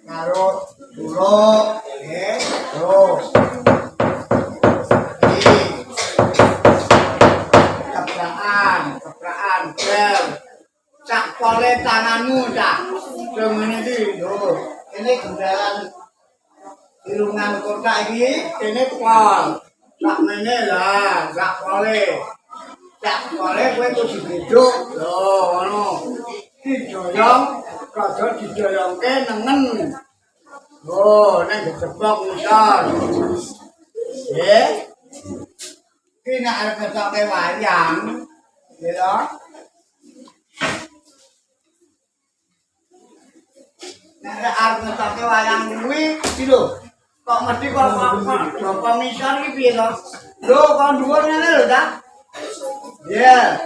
karo buluk nggih terus kepraan bel cak pole tanganmu cak semene iki lho ini gendalan irungan kotak iki ini pol sak mene lah sak pole kowe kudu dijeduk lho ngono dijoyong rada dijoyongke nengen oh nek dijebok ngisor nggih iki nek arep ngetoke wayang nggih lho nek arep ngetoke wayang kuwi iki lho kok mesti kok joko ngisor iki piye lho lho kok dhuwur ngene lho ta ya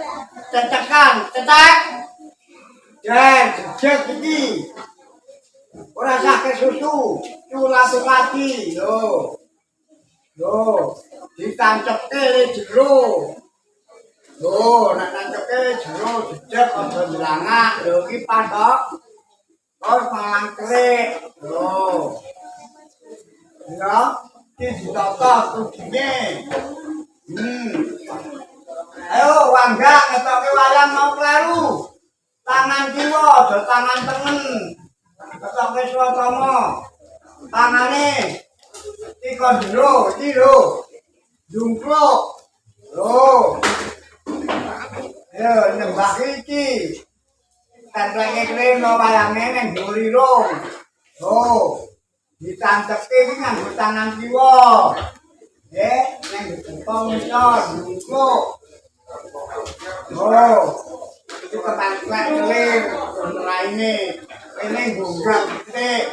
cetekan cetek dan jejak iki ora sakit susu culatu-lati lho ditancepke jero lho nek tancepke jero jejak aja ndelangak lho iki pas kok terus malang krik lho ya iki ditata kudine ayo wangga ngetoke wayang mau kleru tangan kiwa aja tangan tengen ngetoke swatama tangane iki jero iki lho jungkluk lho ayo nembak iki templeke kleno wayange ning dhuwur lho ditancepke iki nganggo tangan kiwa nggih ning jempol ngisor jungkluk oh, itu ketanklek kelir, raine, ini gunggak titik,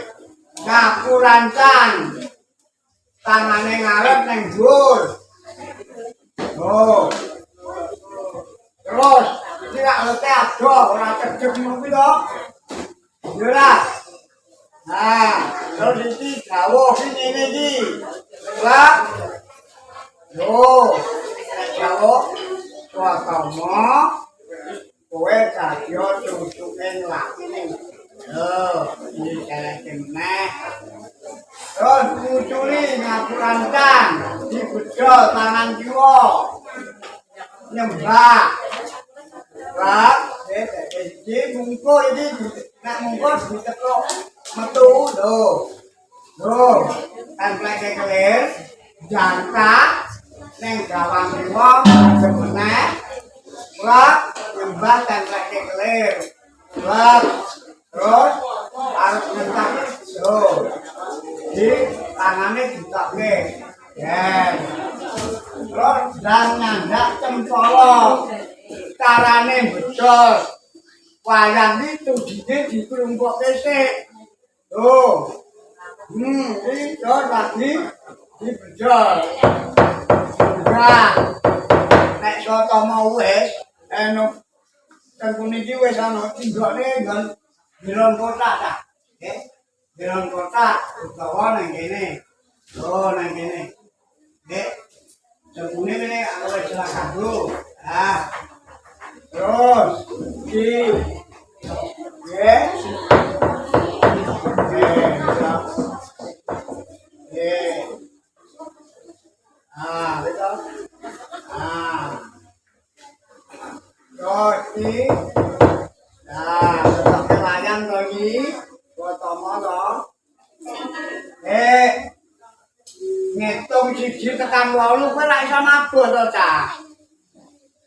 ngaku rancang, tangannya ngarep neng dhuwur. Oh, terus ini gak letih ado, orang cedek ngopi toh, jelas. Nah, terus ini jauh ini, lah, yo, jauh. Swatama kowe kadya cucuke nglakune lho iki kaleke meneh terus cuculi ngapurancang dibedol tangan kiwa nyembah lah iki mungko iki nek mungko ditekok metu lho template kelir jangka neng gawang kiwa sebeneh ora nyembah template kelir terus arep ngentak yo di tangane ditokke ya terus dan nyandak cempolo carane bedol wayang iki tudine diklumpukke sik lho iki terus lagi dibedol nek soto mau wis eno tengkune iki wis ana tinggone nggon Biron kotak ta nggih Biron kotak utawa nang kene oh nang kene nggih tengkune meneh ana silakan bro terus iki nggih betul. Roti. Tetap wayang to iki. Utama to. Ngitung 1 tekan 8 kowe ra iso mabuk to, Cah.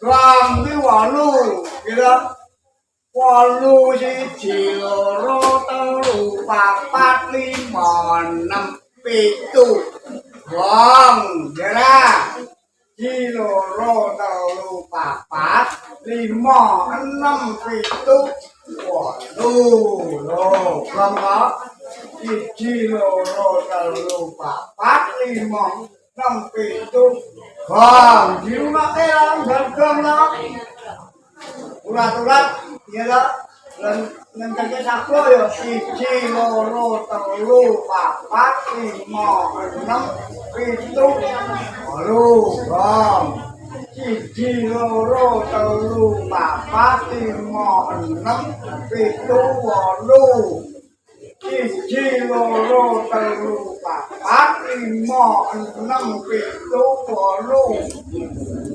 Gong kuwi 8, kira 8 1 2 3 4 5 6 7 Gong, jera, loro, telu, papat, 5, 6, 7, 8, lho, gong kok, 1, loro, telu, papat, 5, 6, 7, gong, dirungokke lan gong kok, urat-urat, iya lho, nenteke sapo ya 1 2 3 4 5 6 7 8 gong 1 2 3 4 5 6 7 8 siji loro telu papat lima enam pitu wolu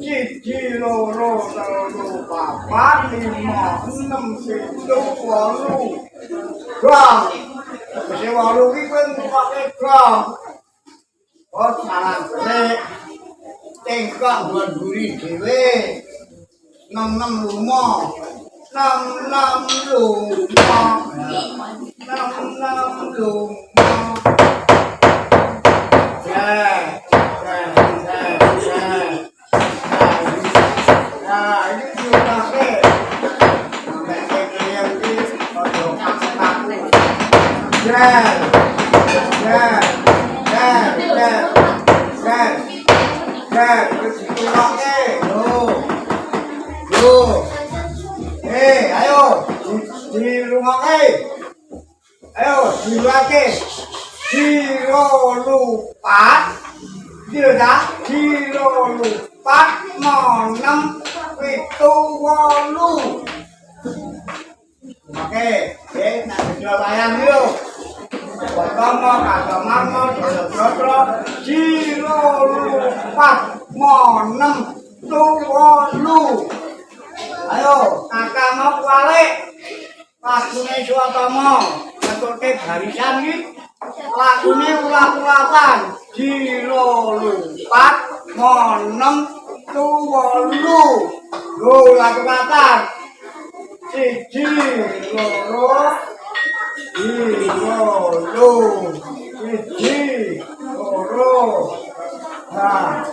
siji loro telu papat lima enam pitu wolu gong wis wolu iki kowe ngupake gong oh salah sik tengkok mburi dhewe 6 lunga 6 lunga 6 lunga ayo di rumah ayo dilake siro lupat tidak siro lupat monem pitu wolu oke nanti jual ayam yuk potong kagama jodoh siro lupat monem pitu wolu ayo kakak mau balik lagune suatama ngetutke barisan iki lagune ulah-ulahan jiro lupat monem tuwolu lho lagu-laguan siji loro loro siji loro ha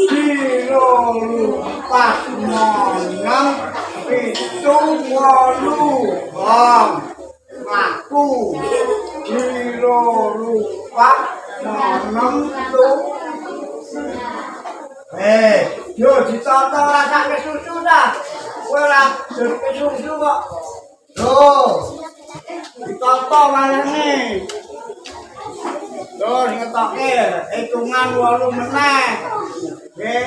jiro lupat monem pitu wolu bom ngaku jiro lupat monem tu yo ditata rasake susu dah kowe ora jerke susu kok lho ditata manene lho ngetoke hitungan 8 meneh nggih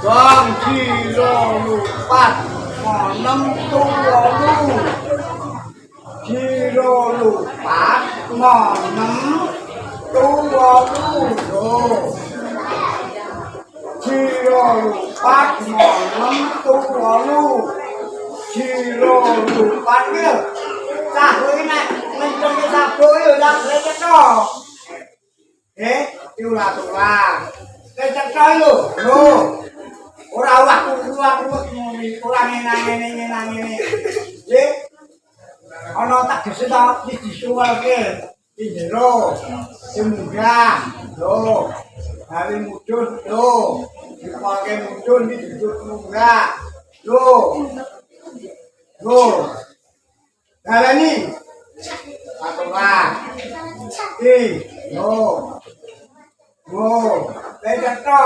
gong jiro lupat monem tuwolu jiro lupat monem tuwolu jiro lupat monem tuwolu jiro lupat iki cah kowe nek ngentung sabo yo lak lecetho diulah-ulah lecetho lho ora waktu ora ngene nggih ana tak gese ta disuwalke di jero semunggah lho hari mudhun lho dipake mudhun diduduk munggah lho dalani aturan lho lecetho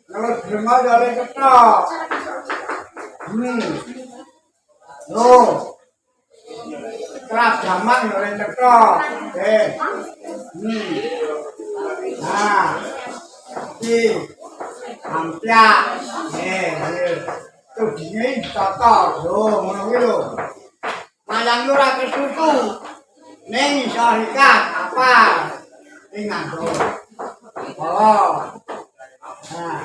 kalau derma jare ketok. Kerap jaman jare ketok. Nah. Iki ampyak. Tuh dine tata. Ngono kuwi lho. Malang ora kesusu. Ning iso ikat apa? Ning nganggo. Oh. Nah,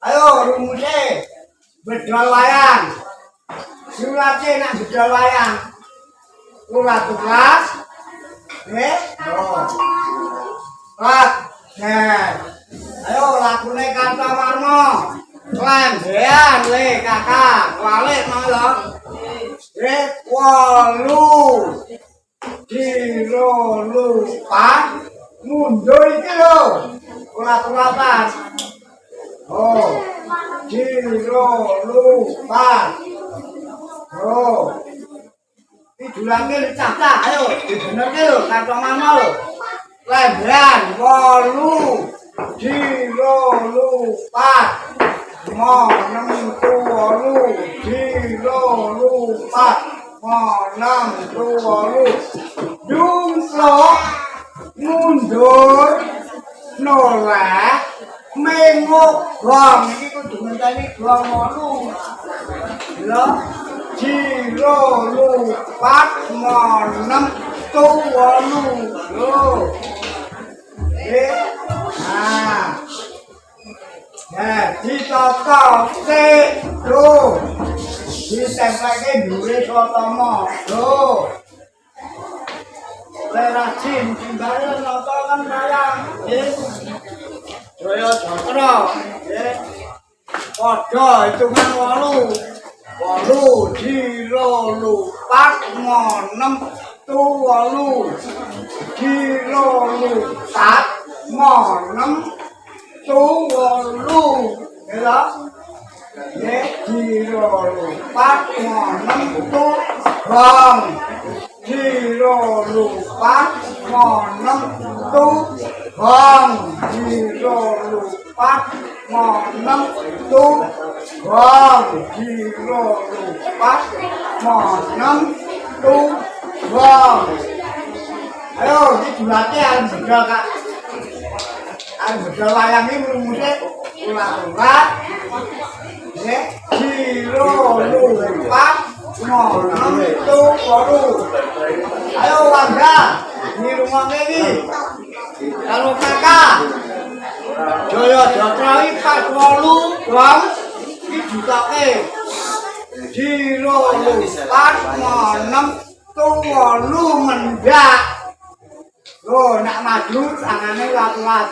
ayo rumuse bedol wayang. Surate nak bedol wayang. Ora tugas. Ayo lagune Karta Warna. Klembean le kakak, walik mau lho. Wolu. Jiro lupat mundur iki lho. Ora-oratan. Oh. Jiro lupat. Oh. Didulange cacah ayo dibenerke lho Karta Warna lho. Klembean wolu. Jiro lupat mò năm tua lu chi lô lu bát mò năm tua lu dung ló ngun đôi nổ lẻ mê ngô gòn cái con chủ người ta đi gòn mò lu đó chi lô lu bát mò năm tua lu lô thế à nè đi cho tao tê đô đi xem lại cái đủ để cho tao mò đô đây là chim đấy là nó to lắm đấy thế rồi cho cái đó thế còn trời chúng ăn bỏ lu chi lô lu bát mò năm tu lu chi lô lu bát mò năm tu lu thế đó thế chi lô lu bát mò năm tu vâng chi lô lu bát mò năm tu vâng chi lô lu bát mò năm tu vâng chi lô lu bát mò năm tu vâng ayo đi chủ là cái ăn phải cho cả ăn phải cho vài làm cái mùng thế là bát thế chi lô lu bát mò năm tu có đủ ayo bang ra di rumah ini kalau kakak joyo jatrai pas walu bang ini juga di lolu pas mò năm tu walu mendak lo nak maju tangannya lat-lat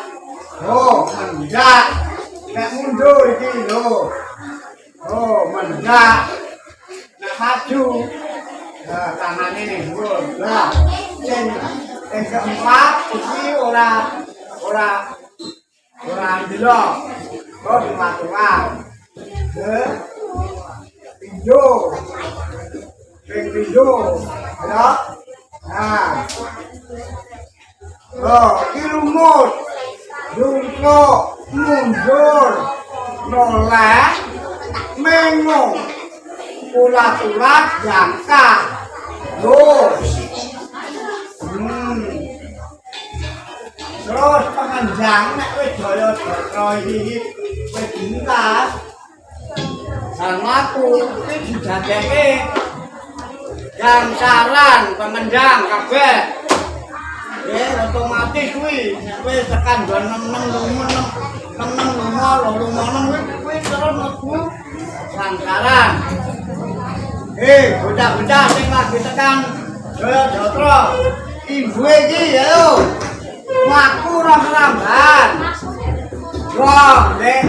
lo mendak nak mundur ini lo mendak nak maju tangannya nih lah yang keempat ini orang dilo lo dimatungan ke pinjo ya nah di lumut jungko mundur nolak mengong ulat-ulat jangka terus pengenjang nek wis daya iki wis dintas sama aku iki dijadeke yang saran pengenjang kabeh ya otomatis kuwi nek wis tekan jam 6 kuwi terus mlebu sansaran bocah-bocah sing lagi tekan Jayatra ibu iki ya ngaku ramban wah nek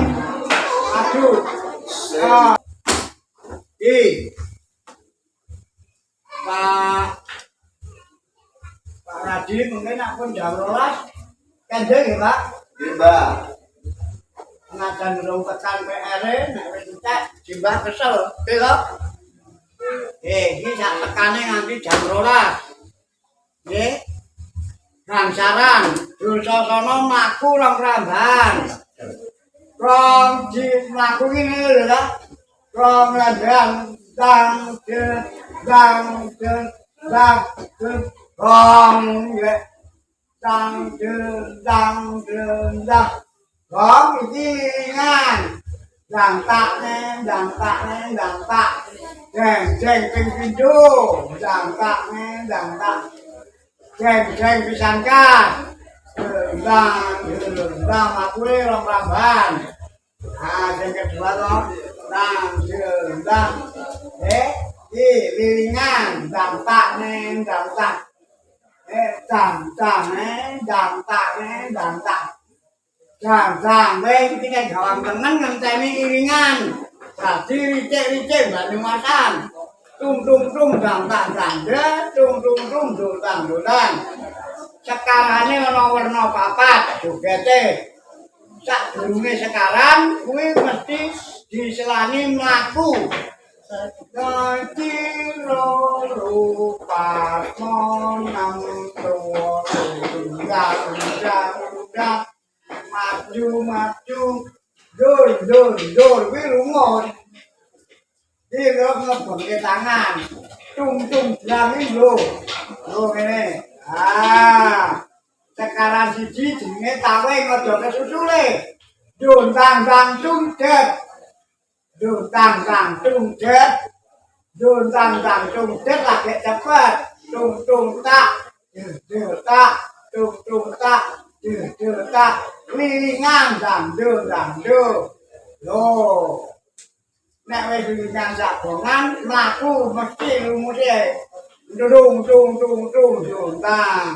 aduh Pak Radi mungkin aku jam 12 kendeng ya Pak Mbak ngajan durung tekan PR nek wis entek jimbah kesel oke lho iki sak tekane nganti jam 12 nggih Gangsaran Dusasana mlaku rong ramban rong di mlaku ngene lho ta rong ramban dang gong ya dang gong iki ringan dang tak jeng ping pindho dang tak jeng pisan kan dang aku rong ramban jeng kedua to dang ringan dang tak Jang, weh, kita gawang temen ngenteni iringan. Dadi ricik-ricik banyu masan. Tung, dang-dang, dolan. Sekarane ana werna papat, jogete. Sadurunge sekarang kuwi mesti diselani mlaku. Dadi loro patmo nam tuwa maju Dul, kuwi lunga. Iki lho ngebengke tangan. Tung jami lho. Lho ngene. Sekarang siji jenenge tawe ngodoke susule. Dun tang tung jet. Dun tang tung jet. Dun tang tung jet lagi cepet. Tung tak. Tak. Tung tak. Tak. Lilingan dangdut. Loh. Nek wis lilingan jagongan mlaku mesti lumute. Dung tang.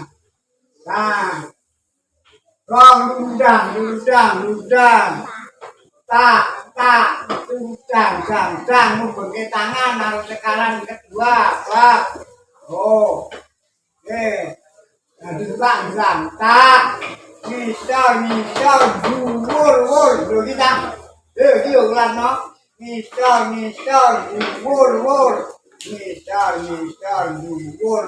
Rong ludang. Tak, jang, membengke tangan harus sekarang kedua, Pak. Oh, tak, misal, dhuwur, lho kita. Iki ulang no. Misal, dhuwur. Misal, dhuwur.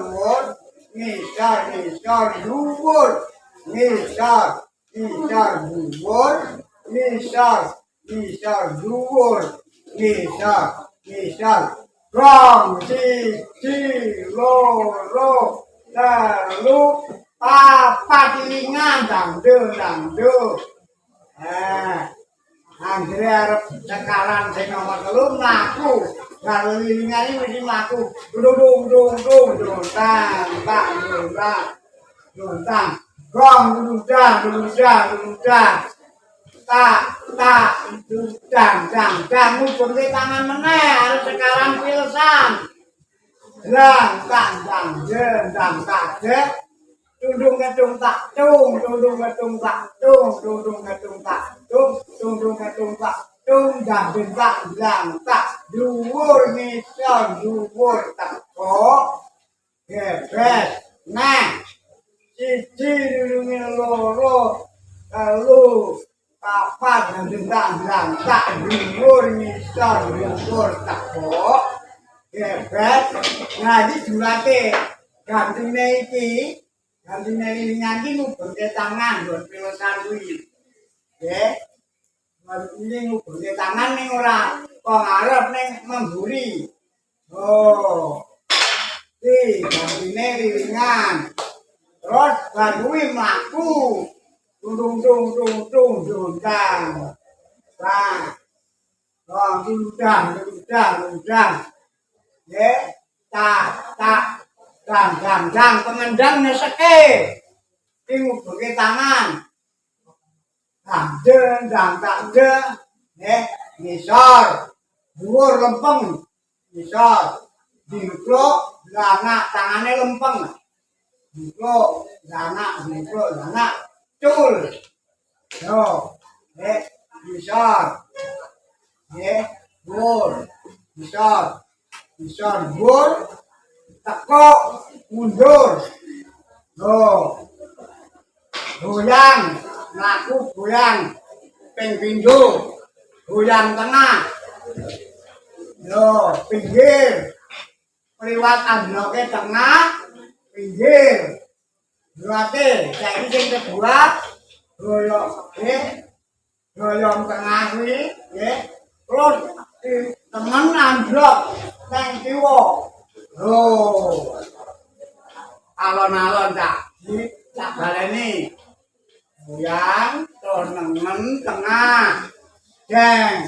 Rong, siji, loro, telu, papat lingan dangdut. Anggere arep cekalan sing nomor 3 mlaku. Kalau lilingan iki mesti mlaku. Dung tang. Rong ludah. Tak, jang, ngubungi tangan meneh, harus sekarang pilesan. Jang, tak, tundung ngedung tak, jang, tak, dhuwur tak, kok, gebes, nah, siji nulungi loro, telu, papat ngendang tak dhuwur tak kok gebet ngaji jurate gantine lilingan iki ngubengke tangan nggon pilesan kuwi nggih iki ngubengke tangan ning ora kok ngarep ning memburi oh iki gantine lilingan terus bar kuwi mlaku dung tang. Nah, ludang. Ya, jang, pengendang neseke. Ini ngubungi tangan. Tak, ngisor. Dhuwur lempeng. Ngisor. Diukluk, lanak, tangannya lempeng. Diukluk, lanak. Cul. Yo. Ngisor. Dhuwur. Ngisor dhuwur. Tekuk mundur. Goyang, mlaku goyang. Ping pindho. Goyang tengah. Pinggir. Priwat androke tengah, pinggir. Berarti saiki sing kedua goyong tengah kuwi nggih. Terus temen androk nang kiwa. Alon-alon tak baleni. Goyang terus nengen tengah. Jeng,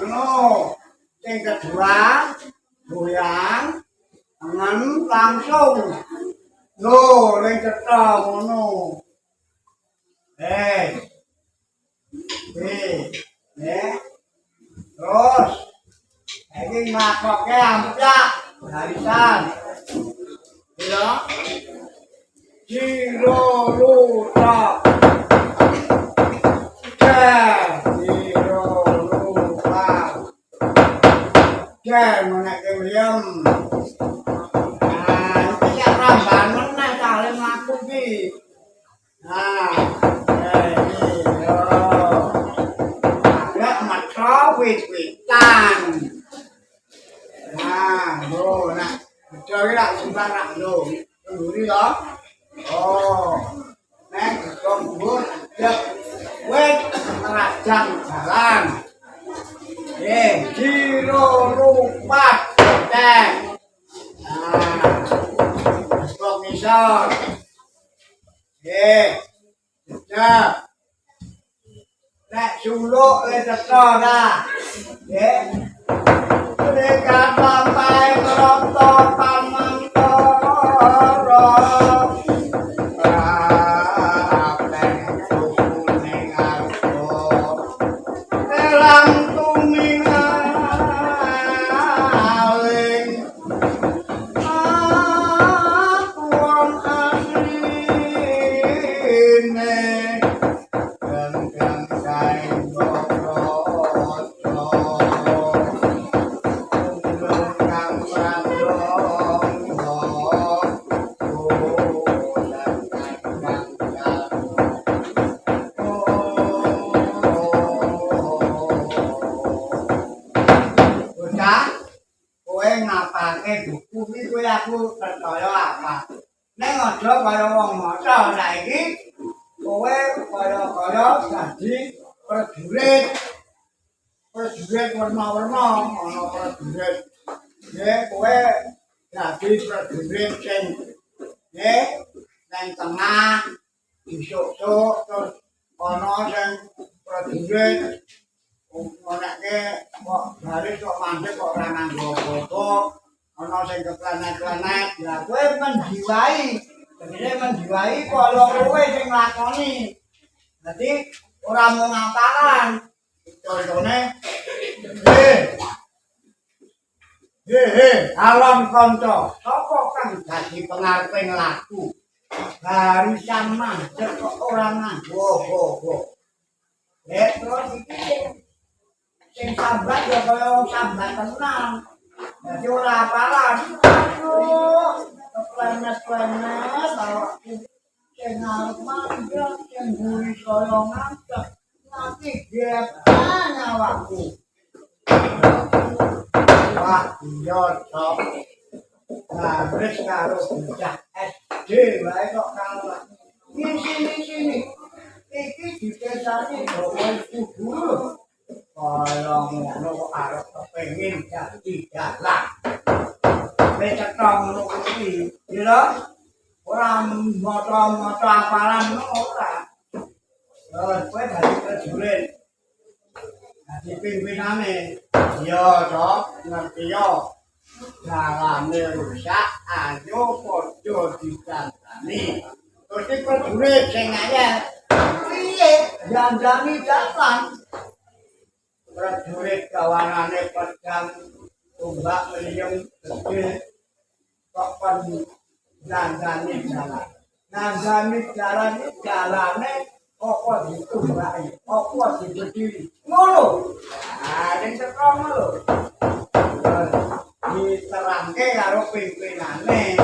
ngono. Sing kedua goyang nengen langsung. Ning cetha ngono. Terus iki makoke amplak barisan. Ya. Jiro luta. Jiro luta. Menake William. Iki ya ramban meneh kali mlaku iki. Wit-witan. Bejo iki lak sembarang lho. Mburi lho. Nek kok mbur, wit rajang jalan. Jiro lupat cek. Nah, blok ngisor. Cek. Nek suluk le teko dah. Mereka sampai meroto pamantoro. Buku iki aku percaya apa. Nek aja kaya wong maca saiki kowe kaya dadi prajurit. Prajurit warna-warna ana prajurit. Kowe dadi prajurit sing nang tengah isuk-isuk terus ana sing prajurit onake kok baris kok mandek kok ora nganggo apa-apa. Ana sing keplanet-planet, lah kowe menjiwai. Jenenge menjiwai kaya kowe sing nglakoni. Dadi ora mung ngapalan. Contone alon kanca. Sapa kang dadi pengarepe nglaku? Barisan mandek kok ora nganggo apa-apa. Terus iki sing sambat ya kaya wong sambat tenan. Jadi ora apalan. Aduh, keplanet-planet awakku. Sing arep mandek, sing mburi kaya ngadeg. Nanti gepan awakku. Wah, iya cok. Nah, wis karo bocah SD wae kok kalah. Sini. Iki dipesani bawa guru. Kaya ngono kok arep kepengin dadi dalang. Wis cetha ngono kuwi. Lho, ora maca-maca apalan ora. Kowe dadi prajurit. Dadi pimpinane. Iya, Cok, ngerti yo. Dalane rusak, ayo padha didandani. Terus prajurit sing ayat. Piye? Dandani dalang. Prajurit kawanane pedang tombak mriyem gede kok pen dandani jalan. Dandani jalan iki jalane apa ditumbaki, apa dibediri. Ngono. Nah, ning teko ngono. Diterangke karo pimpinane.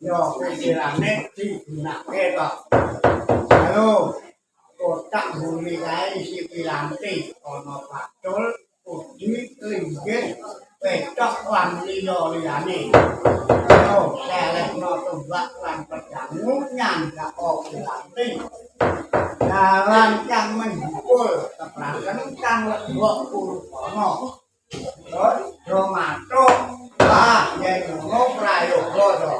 Yo pimpinane digunakake kok. Halo. Kotak bumi kae isi piranti ana pacul, uji, linggih, pecok lan liya-liyane. Yo selehno tombak lan pedangmu nyandak piranti. Dalan kang menjupul kepraken kang lebok purwana. Terus do matuk, yen ngono prayoga to.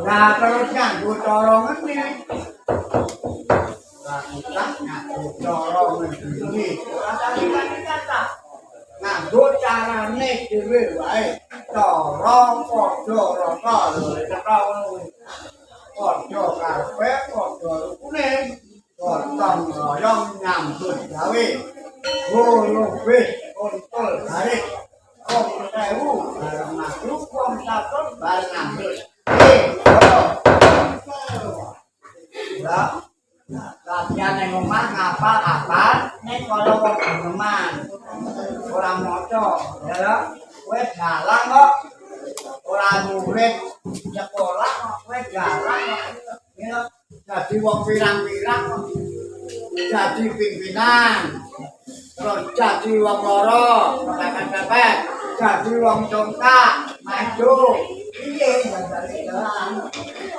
Nah terus nganggo cara ngendi? Cara mendiri kata nganggo carane dhewe wae cara padha rata lho padha karepe padha rukune gotong royong nyambut gawe ngono wis kontrol garis wong 1000 bareng makhluk wong 100 bareng ambil latihan yang omah ngapal apal nek kalau wong geneman ora maca ya kowe dalang kok ora murid sekolah kok kowe dalang ya dadi wong pirang-pirang dadi pimpinan terus dadi wong loro kepepet dadi wong congkak maju piye bandare dalang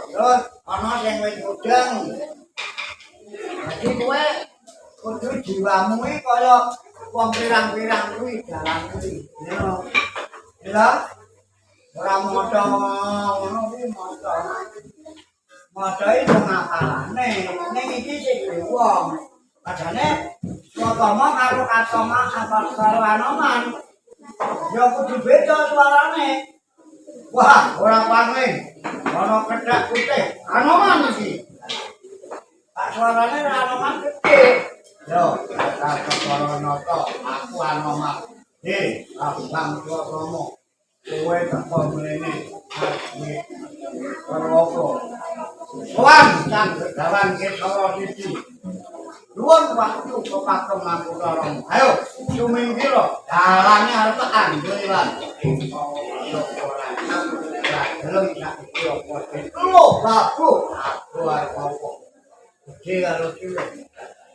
terus ana sing wis mudeng Jadi kowe kudu jiwamu iki kaya wong pirang-pirang kuwi dalan kuwi. Ya. Ora moto ngono kuwi moto. Moto iki ngapalane. Ning iki sing wong. Padane motomo karo katoma apa karo anoman. Ya kudu beda suarane. Wah, ora paling. Ono kedak putih. Anoman iki. Pak suarane anoman gede. Yo, kata corona to, aku anoman. Aku bang Romo. Kowe teko mrene. Aku Kawan, kawan kita siji. Nuwun waktu kepakem aku dorong. Ayo, sumingkir lho. Dalane arep tekan liwat. Belum tak kira lho, aku arep apa. Iki karo cilik.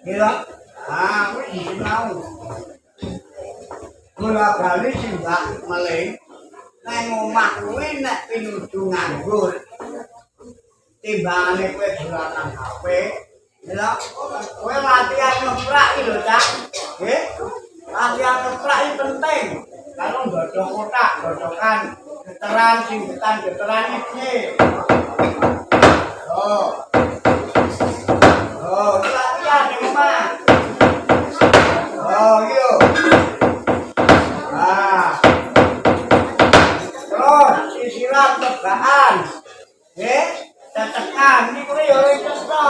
Kira, wis sinau. Mula bali simbah melih. Nang omah kuwi nek pinuju nganggur. Timbangane kowe dolanan HP. Ya, kowe latihan ngeprak iki lho, Cak. Nggih. Latihan ngeprak iki penting. Kalau godhog kotak, godhogan geteran sing geteran iki. Oh. Oh, latihan ning omah. Oh, iya. Terus sisiran tebakan. Nggih. Tekan ini kowe yo wis to.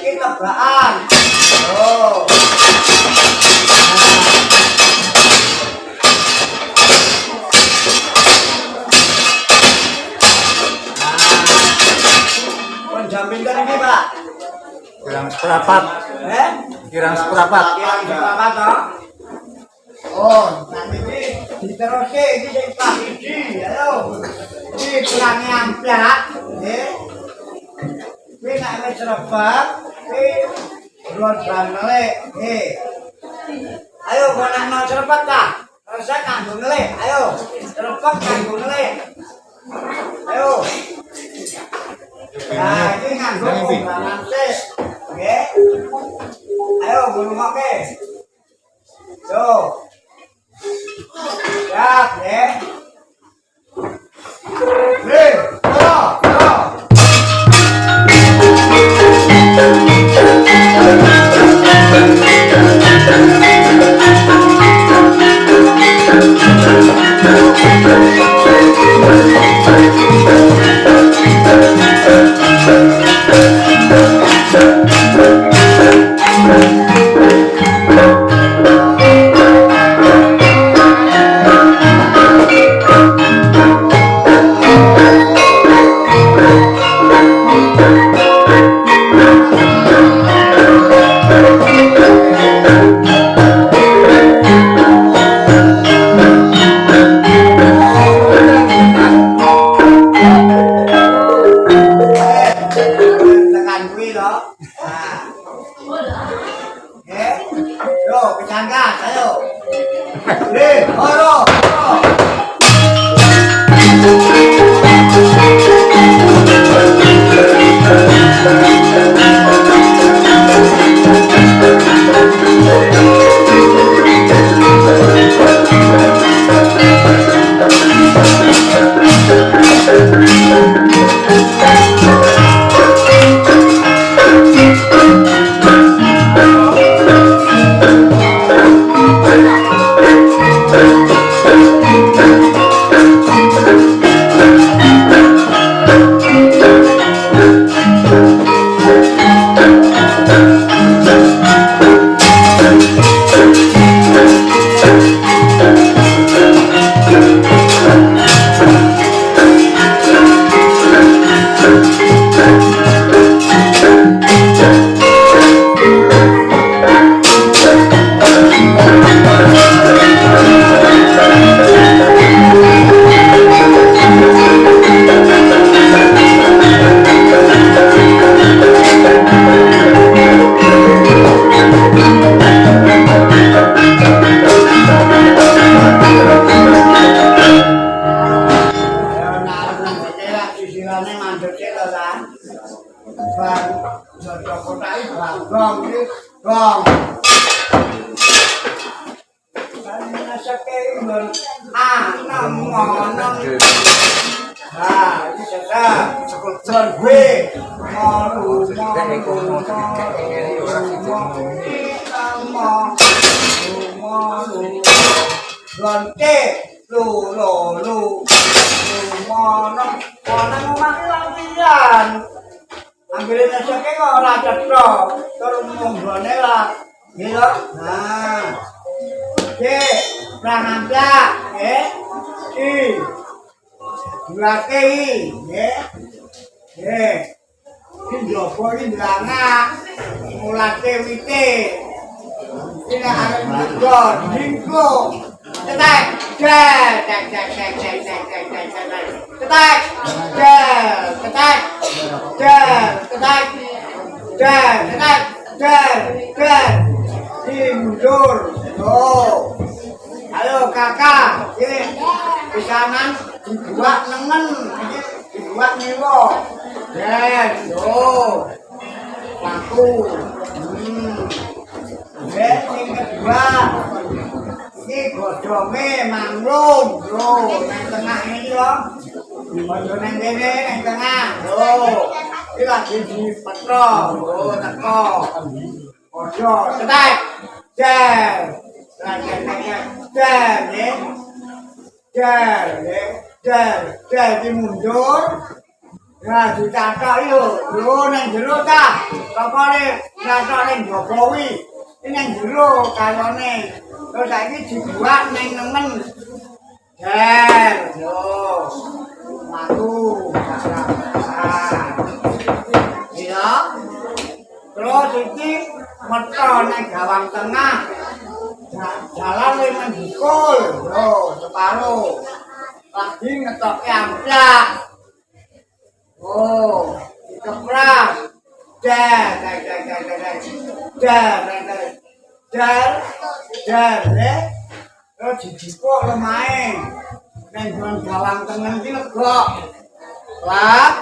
Ini tebakan. Oh. Pun jam pinten iki, Pak? Kirang seprapat. Kirang seprapat. Kirang seprapat toh. Oh, nanti diteruske iki sing pas iki, ayo. Iki kurang amplak, nggih. Kuwi nek wis rebab, kuwi ruwet banget, nggih. Ayo gonakno cepet ta. Rasa kanggo ngelih, ayo. Cepet kanggo ngelih. Ayo. Nah, iki kanggo pembanan sik, nggih. Ayo ngrumokke. Yo. Siap, ya. Jodoh kota ini gong ini gong. Karena sekali enam monong. Nah, ini sudah serbe malu lonte lu monong makin lampian ambilin aja ke kok ora cetok terus monggone lah gitu nah oke prananda dua kei ini jopo ini belanga mulate wite ini ada mudon hinggo tetek mundur tuh ayo kakak ini pisanan dibuat nengen dibuat nyewo tuh laku yang kedua ini godhonge manglung lho nang tengah ini lho godhong nang kene nang tengah lho iki lagi dipetro lho teko ojo tetek dimundur ya dicatok yo nang jero ta kapane catok ning Jokowi ini nang jero kalone terus saiki dibuat nang nemen yo matu iya terus iki meto nang gawang tengah jalan lima dikul yo separuh lagi ngetoke amplak oh dikeprak terus dijipuk lemahe nang gawang tengah iki legok lap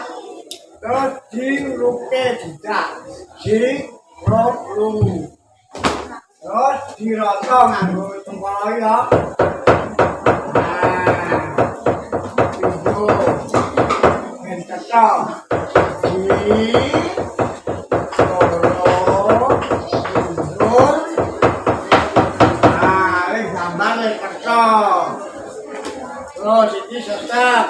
terus diluke didak lu terus dirata nganggo cempala ya itu entek terus ini sesat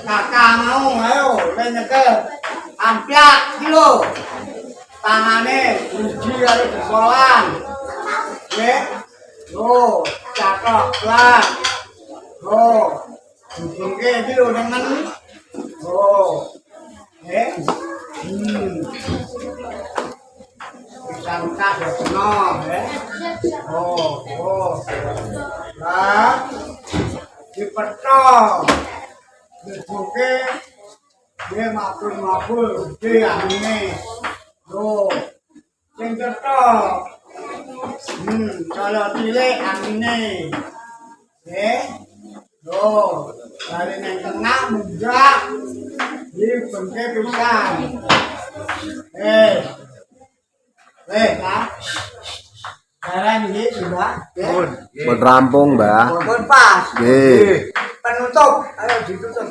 kakak mau ayo nyekel amplak kilo tangane uji karo jebolan cakok lah dibungke iki lho nemen pisang tak dono lah dipetho dibungke dia mapul gede angine sing cetok kalau cilik angine dari nang tengah munggah di bengke pisang kan sekarang ini sudah Pun rampung, Mbah. pun pas Nggih. penutup ayo ditutup